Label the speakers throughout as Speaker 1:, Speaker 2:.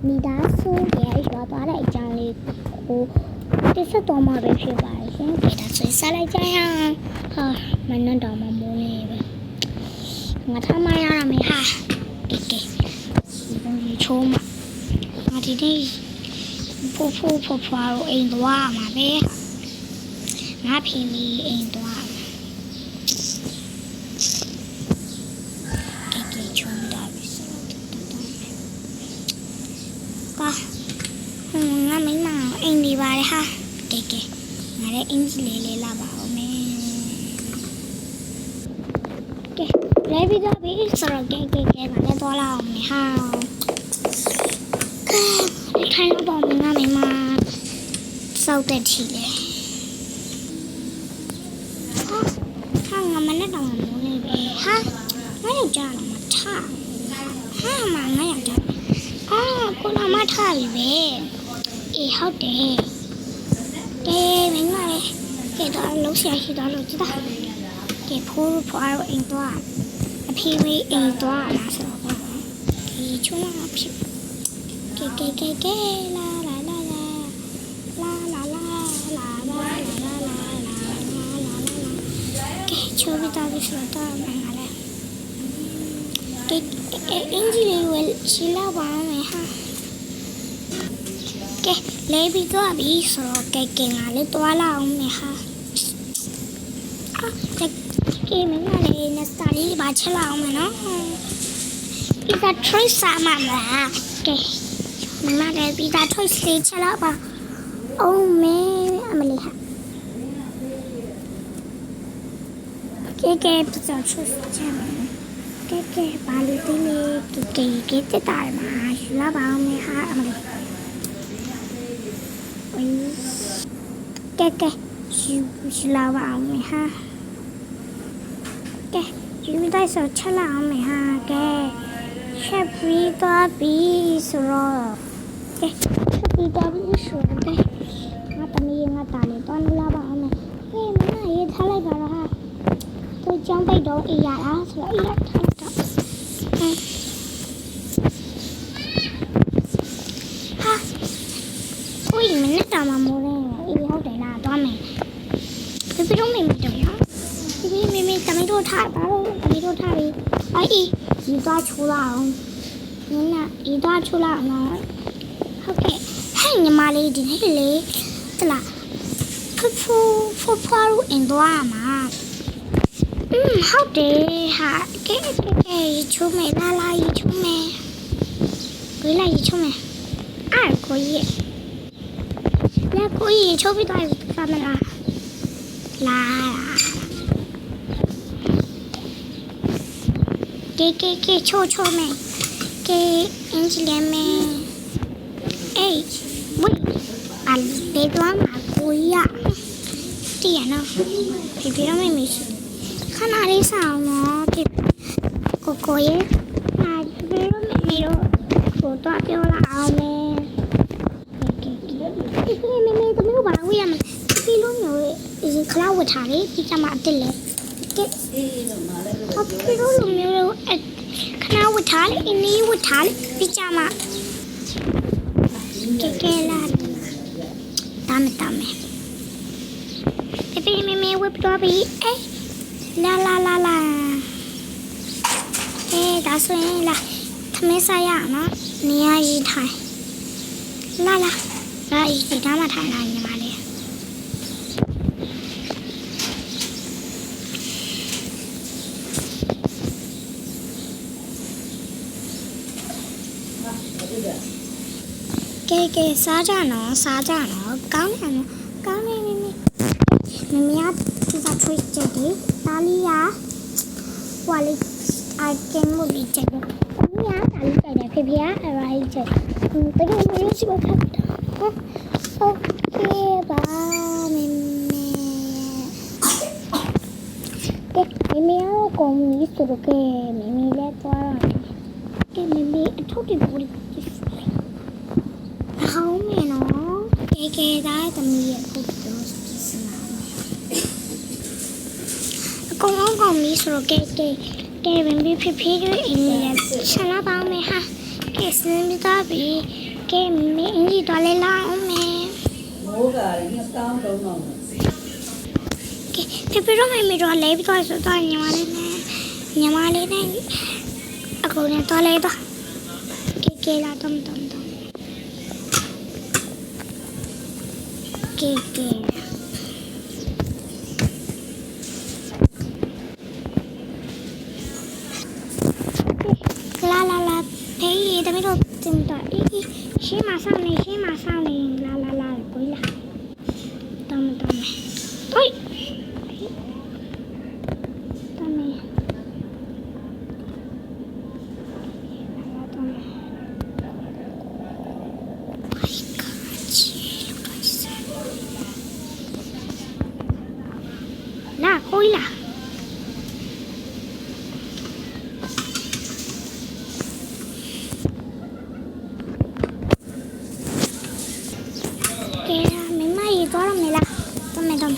Speaker 1: မိသားစုရဲ့ရွာသွားတဲ့အကြောင်းလေးကိုတစ်ဆက်တော့မှပဲဖြစ်ပါရှင်။ဒါဆိုဆက်လိုက်ကြရအောင်။ဟာမနှံ့တော်မမိုးနေပဲ။ငါထမရရမယ်ဟာ။ကဲဒီချိုးမှာငါဒီနေ့ဖိုးရောအိမ်သွားမှာပဲ။ငါဖေမီအိမ်သွား။ကဲချိုးတာပြီဆိုတော့ငါမိမအိမ်ဒီပါလေဟာကဲငါလည်းအင်ဂျီလေးလာပါဦးမယ်ကဲလဲပြီးတော့ပြီဆိုတော့ကဲငါလည်းသွားလာအောင်မယ်ဟာကဲထိုင်တော့ငါမိမစောက်တဲ့ထီလေဟာငါမနဲ့တော့မိုးနေပဲဟာငါယောက်ျားလားမထဟာမငါယောက်ျားကိုလာမထားပြီပဲအေးဟုတ်တယ်ကဲမင်းမလေးကဲတော့လုံးရှာရှိတော့လို့ကြည့်တာကဲဖိုးရောအိမ်တော့အဖေဝေးအိမ်တော့လားဆိုတော့ဒီချုံလာဖြစ်ကဲလာကဲချိုးပြီးတော့ပြီးဆိုတော့မင်းလည်းကဲအင်ဂျီလေးဝယ်ရှင်းလာပါမယ်ဟာကဲလဲပြီးတော့ပြီးဆိုတော့ကဲငါလည်းတွားလာအောင်မယ်ဟာကဲမင်းလည်းနစတာလေးပါချက်လာအောင်မယ်နော်ပီဇာထရစ်စာမလားကဲမင်းလည်းပီဇာထရစ်လေးချက်လာပါအိုးမဲအမလေးဟာကဲပီဇာထရစ်ချက်ကဲဘာလို့ဒီလေကဲတက်တာမှာရှလာပါအောင်မယ်ဟာအမလေးကဲရှလာပါအောင်မယ်ဟာကဲယူမိတိုင်းဆိုချက်လာအောင်မယ်ဟာကဲချက်ပြီးတော့ပြီးဆိုတော့ကဲချက်ပြီးတော့ပြီးဆိုတော့ကဲငါတမီးငါတားလေးတော့လာပါအောင်မယ်ကဲမမရေးထားလိုက်ပါတော့ဟာသူကြောင်းပိတ်တော့အေးရလားဆိုတော့အေးရထားတော့ဟာကိုကြီးမနဲ့တာမမိုးလဲအေးဟုတ်တယ်လားသွားမယ်ပြပြတော့မေတော့ရဒီမေတမီးတို့ထားပါတော့တမီးတို့ထားပြီအေးဒီသွားချိုးလာအောင်နင်ကဒီသွားချိုးလာအောင်ဟုတ်ကဲ့ဟဲ့ညီမလေးဒီနေ့လေတလားဖိုးရောအင်သွားမှာဟုတ်တယ်ဟာကဲချိုးမယ်လာချိုးမယ်ကိုလာချိုးမယ်ကိုကြီးချိုးပြီးတော့ဖမ်းမလားလာကဲချိုးမယ်ကဲအင်ဂျီလေးမယ်အေးဝိအလီဘေတော့မှာကိုကြီးတည်ရနော်ပြပြတော့မရှိခဏလေးဆောင်တော့ကိုရဲ့ပြပြတော့မေတော့ကိုတော့ပြောလာအောင်မယ်မေတမျိုးပါဝေးရမယ်ပြလို့မျိုးဒီခလာဝတ်ထားလေဒီကမှအတက်လေကဲပြလို့မျိုးခလာဝတ်ထားလေအင်းကြီးဝတ်ထားလေဒီကမှကဲလာတမ်းပြမေဝတ်တော့ပြီအေးလာဒါဆိုရင်လာသမင်းစားရအောင်နော်နေရာကြီးထိုင်လာဒီဒါမှထိုင်လာညီမလေးကဲစားကြနော်ကောင်းနေမမရဒီစားထွေးချက်ဒီတာလီယာဟွာလေးI can move it. Yeah, I'm going to prepare a right. But I'm going to go okay, bye. Maybe I'll go meet to the game. Maybe let's go. Maybe I told you what it is. How many? Okay, that's me. Go meet to the game. ကဲဝင်ပြီးဖြစ်ပြီးအင်းလည်းဆန္ဒပေါင်းမယ်ဟာကဲစင်းပြီးတော့ပြီး ကဲမင်းအင်ကြီးတော်လေးလာအောင်မယ်
Speaker 2: မိုးကလည်းတောင်းတုံးတော့
Speaker 1: ကဲဖေတို့မေမေတို့လဲပြီးတော့ဆိုတော့ညီမလေးနဲ့အခုနဲ့တော်လေးတော့ကဲလာတုံးကဲလာဖေးတမီးတို့တင်တော့ရှေးမှာဆောင်းနေလာကိုလာတုံးဟိုတမီးလာကိုလာသွားရမယ်လားတော့မယ်ဆို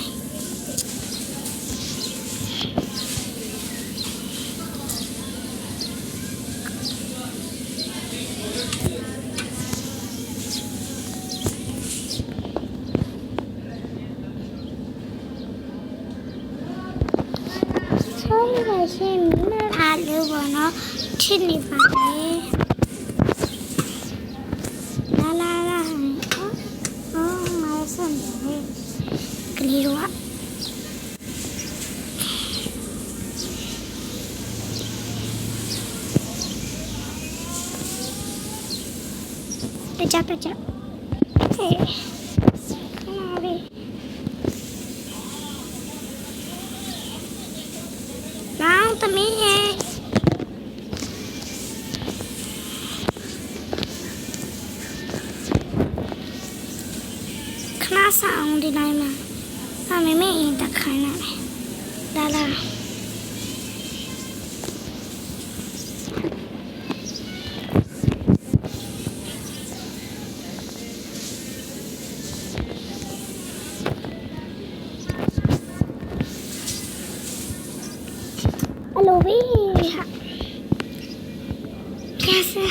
Speaker 1: ရရှင်မအားလို့ဘောနော်ချစ်နေပါလေကလေးတို့ကတကြဟဲ့ခလာလေးလောင်းသမီးရဲ့ခလာဆောင်ဒီတိုင်းမှာမေမေရင်တခိုင်းလာလာဟယ်လိုဘေးဟာကဲဆာ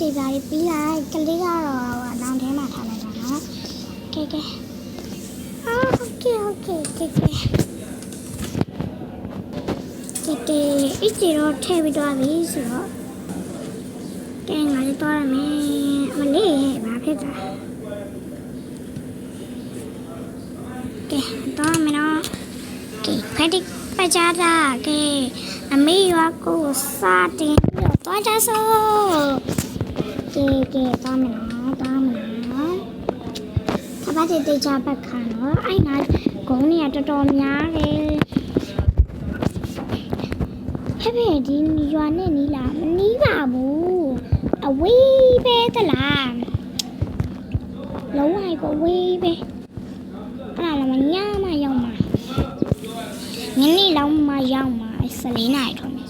Speaker 1: ဒီပါပြီးလိုက်ကလေးကတော့နောင်ထဲမှာထားလိုက်တာနော်ကဲโอเคအစ်တီတော့ထည့်ပြီးတော့ပြီဆိုတော့ကဲငါလည်းသွားရမယ်မလေးဘာဖြစ်တာကဲတော့မနော်ကဲဖက်တိပကြတာကဲအမေရွာကိုစာတင်ပြီးတော့သွားကြစို့ကဲသွားမလားခပတ်တေချာပတ်ခါနော်အဲ့ငါဂုံးနေရတော်တော်များတယ်ဟဲ့ဒီရွာနဲ့နီးလားမနီးပါဘူးအဝေးပဲသလားလုံးဝကိုဝေးပဲအဲ့ဒါလည်းညမရောက်မှာညနေလောက်မှရောက်မှာ14နာရီထွက်မယ်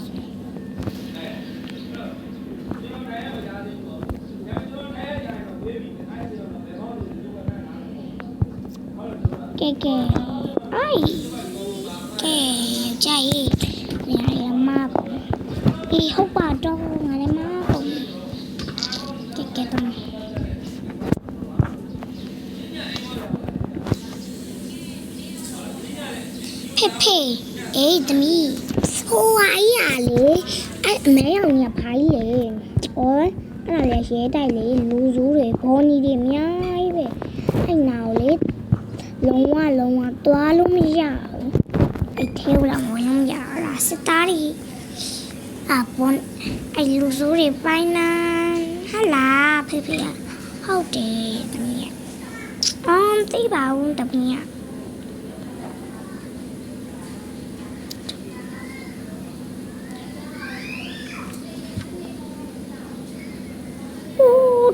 Speaker 1: ကဲအိုင်ကဲကြိုက်ရရမကိုဒီဟုတ်ပါတော့ငါလည်းမကိုကဲတော့ဖေအေးသမီးဟိုဟာကြီးရလေအဲ့အမဲရောင်ကြီးဘာကြီးလေဩအဲ့ဒါလည်းရဲတိုက်လေလူစုတွေဘောနီတွေအများကြီးပဲအဲ့နာကိုလေလုံးဝသွားလို့မရဘူးအဲ့ထဲလာမဝင်လို့ရတာစစ်သားတွေအပေါ်အဲ့လူစုတွေပိုင်းနာဟာလာဖေဟုတ်တယ်သမီးသိပါဘူးသမီး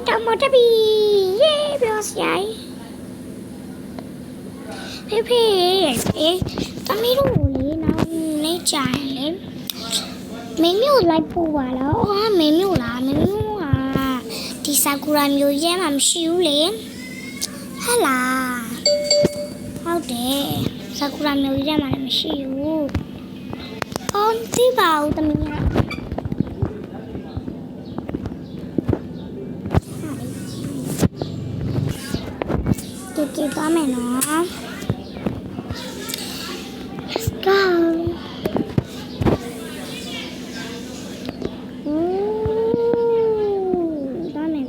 Speaker 1: တောင်မတက်ပြီယေးပြောစရာဖေဖေသမီးတို့လေနောက်နေကြရင်လေမင်းမျိုးလိုက်ပို့ပါလားအော်မင်းမျိုးလားမင်းမျိုးဟာဒီဆာကူရာမျိုးရဲမှမရှိဘူးလေဟာလားဟုတ်တယ်ဆာကူရာမျိုးရဲမှလည်းမရှိဘူးအော်သိပါဦးသမီးကဲသွားမယ်နော် Let's go သွားမယ်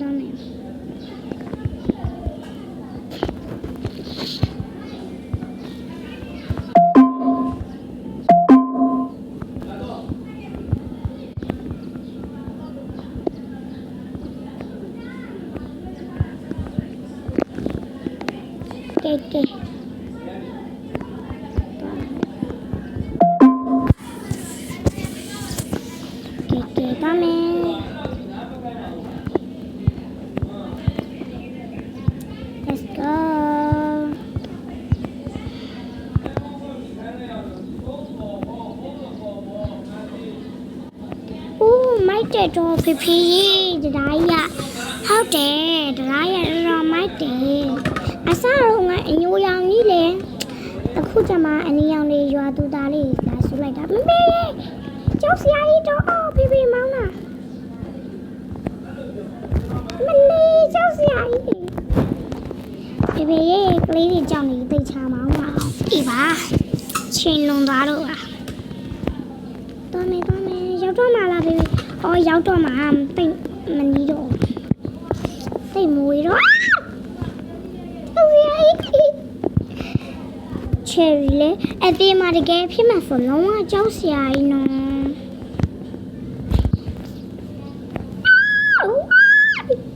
Speaker 1: ကဲသွားမယ် Let's go မိုက်တဲ့တော့ဖေဖေတရားရဟုတ်တယ်တရားရတော့မိုက်တယ်အစားတော့ငါအညိုရောင်ကြီးလေအခုကျမအနီရောင်လေးရွာသူသားလေးလာဆူလိုက်တာမမေကျောက်စရာကြီးတော့ဖေဖေမောင်းတာမလေးကျောက်စရာကြီးဖေဖေရဲ့ကလေးတွေကြောက်နေသိချာမောင်းပါအောင်ဒီပါချင်းလွန်သွားတော့ပါတော်မယ်ရောက်တော့မှလားဖေဖေအော်ရောက်တော့မှတိတ်မနီးတော့တိတ်မွေးတော့ချယ်ရီလေအသေးမှတကယ်ဖြစ်မှဆိုလုံးဝကြောက်စရာကြီးနော်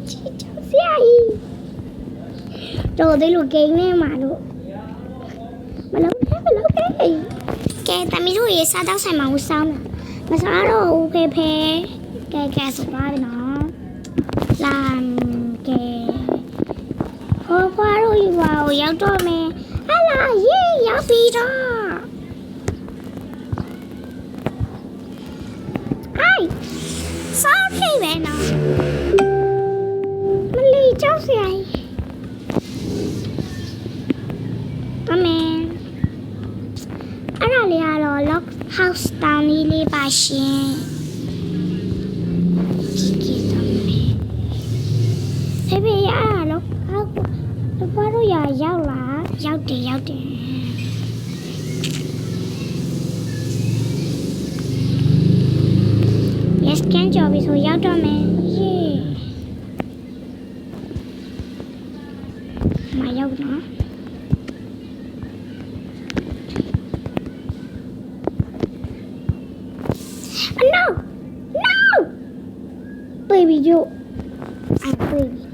Speaker 1: ချီကြောက်စရာကြီးတော့ဒီလိုဂိမ်းနဲ့မှာလို့မလုံးခဲကဲတမီးတို့ရေစားတော့ဆိုင်မှာဦးဆောင်းတာမစားတော့ဦးဖေကဲဆိုပါပြီနော်လာကဲဖွားတို့ရွာကိုရောက်တော့မယ်ဟာလာရေးရောက်ပြီတော့ဟိုင်စောင်းနေပဲနော်မလီကြောက်စရာတမင်အဲ့ဒါလေးကတော့ lock house တောင်းလေးပါရှင်ဖေရအားလို့ဘာလို့ရောက်လာရောက်တယ်yes ကန်ကြော်ပြီဆိုရောက်တော့မယ်ယေးမရောက်နော်no baby Joe I'm baby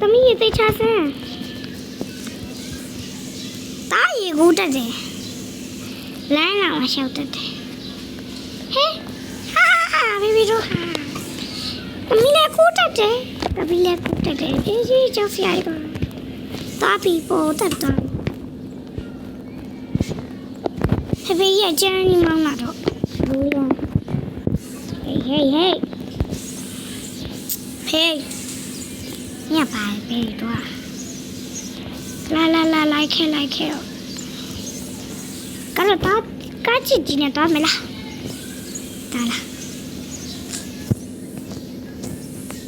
Speaker 1: တမီးရေသိချစမ်းတားရေကူးတက်တယ်လမ်းလာမလျှောက်တက်တယ်ဟဲဟာဘေဘီတို့ဟာတမီးလည်းကူးတက်တယ်အေးကြောက်စရာကြီးပါတားပြီးပေါ်တက်တာဖေဖေရဲ့ကျန်းနေမောင်းလာတော့ဘူးရောဟေးဖေးညပါပဲတော့လာလိုက်ခဲတော့ကတော့ကားချစ်ကြီးနဲ့တော့မလားတားလား